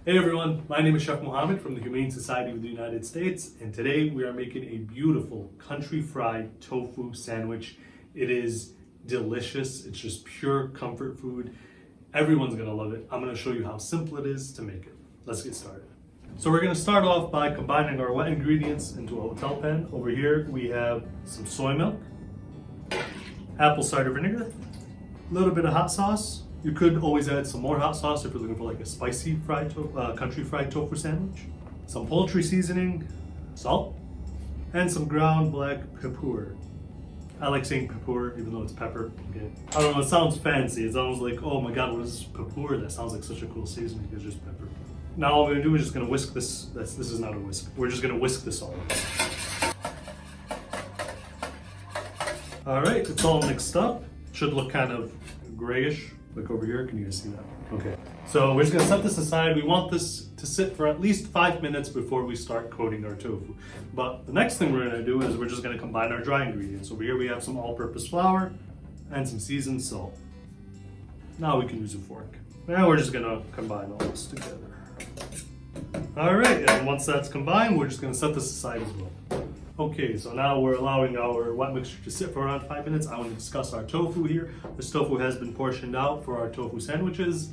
Hey everyone, my name is Chef Mohammed from the Humane Society of the United States, and today we are making a beautiful country fried tofu sandwich. It is delicious. It's just pure comfort food. Everyone's gonna love it. I'm gonna show you how simple it is to make it. Let's get started. So we're gonna start off by combining our wet ingredients into a hotel pan. Over here we have some soy milk, apple cider vinegar, a little bit of hot sauce. You could always add some more hot sauce if you're looking for like a spicy country fried tofu sandwich. Some poultry seasoning, salt, and some ground black pepper. I like saying pepper even though it's pepper. Okay. I don't know, it sounds fancy. It sounds like, oh my god, what is pepper? That sounds like such a cool seasoning. It's just pepper. Now all we're gonna do is just gonna whisk this. This is not a whisk. We're just gonna whisk this all. All right, it's all mixed up. It should look kind of grayish. Look over here, can you guys see that? Okay, so we're just gonna set this aside. We want this to sit for at least 5 minutes before we start coating our tofu. But the next thing we're gonna do is we're just gonna combine our dry ingredients. Over here we have some all-purpose flour and some seasoned salt. Now we can use a fork. Now we're just gonna combine all this together. All right, and once that's combined, we're just gonna set this aside as well. Okay, so now we're allowing our wet mixture to sit for around 5 minutes. I want to discuss our tofu here. This tofu has been portioned out for our tofu sandwiches.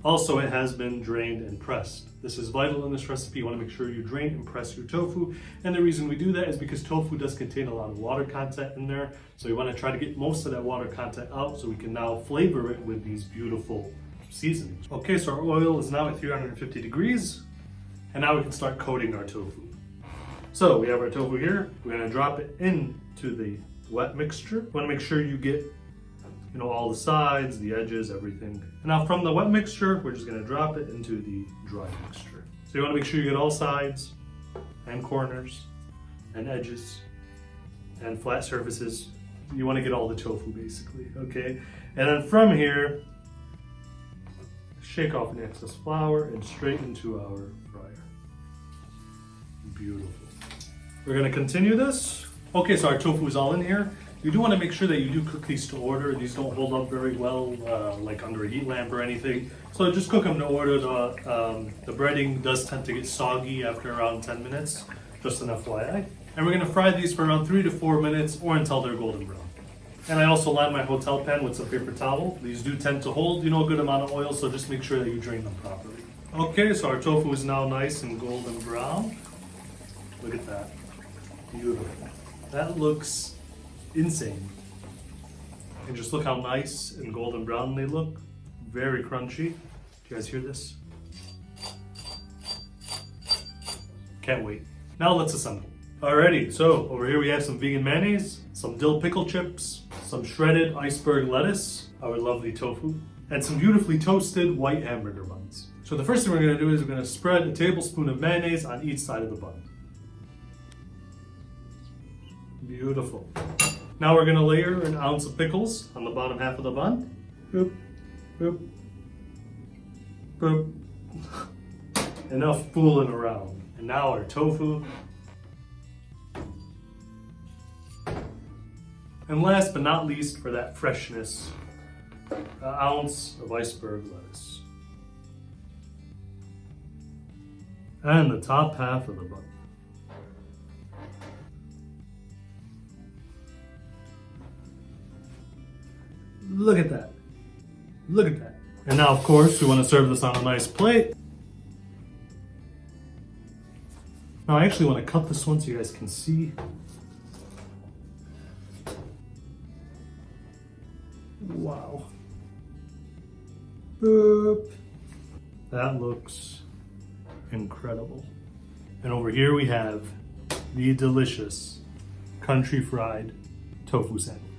Also, it has been drained and pressed. This is vital in this recipe. You want to make sure you drain and press your tofu. And the reason we do that is because tofu does contain a lot of water content in there. So you want to try to get most of that water content out so we can now flavor it with these beautiful seasonings. Okay, so our oil is now at 350 degrees. And now we can start coating our tofu. So we have our tofu here. We're gonna drop it into the wet mixture. You wanna make sure you get, all the sides, the edges, everything. And now from the wet mixture, we're just gonna drop it into the dry mixture. So you wanna make sure you get all sides and corners and edges and flat surfaces. You wanna get all the tofu basically, okay? And then from here, shake off the excess flour and straight into our fryer. Beautiful. We're gonna continue this. Okay, so our tofu is all in here. You do wanna make sure that you do cook these to order. These don't hold up very well, like under a heat lamp or anything. So just cook them to order. The breading does tend to get soggy after around 10 minutes, just an FYI. And we're gonna fry these for around 3 to 4 minutes or until they're golden brown. And I also line my hotel pan with some paper towel. These do tend to hold, a good amount of oil, so just make sure that you drain them properly. Okay, so our tofu is now nice and golden brown. Look at that. Beautiful. That looks insane. And just look how nice and golden brown they look. Very crunchy. Do you guys hear this? Can't wait. Now let's assemble. Alrighty, so over here we have some vegan mayonnaise, some dill pickle chips, some shredded iceberg lettuce, our lovely tofu, and some beautifully toasted white hamburger buns. So the first thing we're gonna do is we're gonna spread a tablespoon of mayonnaise on each side of the bun. Beautiful. Now we're gonna layer an ounce of pickles on the bottom half of the bun. Boop, boop, boop. Enough fooling around. And now our tofu. And last but not least, for that freshness, an ounce of iceberg lettuce. And the top half of the bun. Look at that. Look at that. And now, of course, we want to serve this on a nice plate. Now, I actually want to cut this one so you guys can see. Wow. Boop. That looks incredible. And over here we have the delicious country fried tofu sandwich.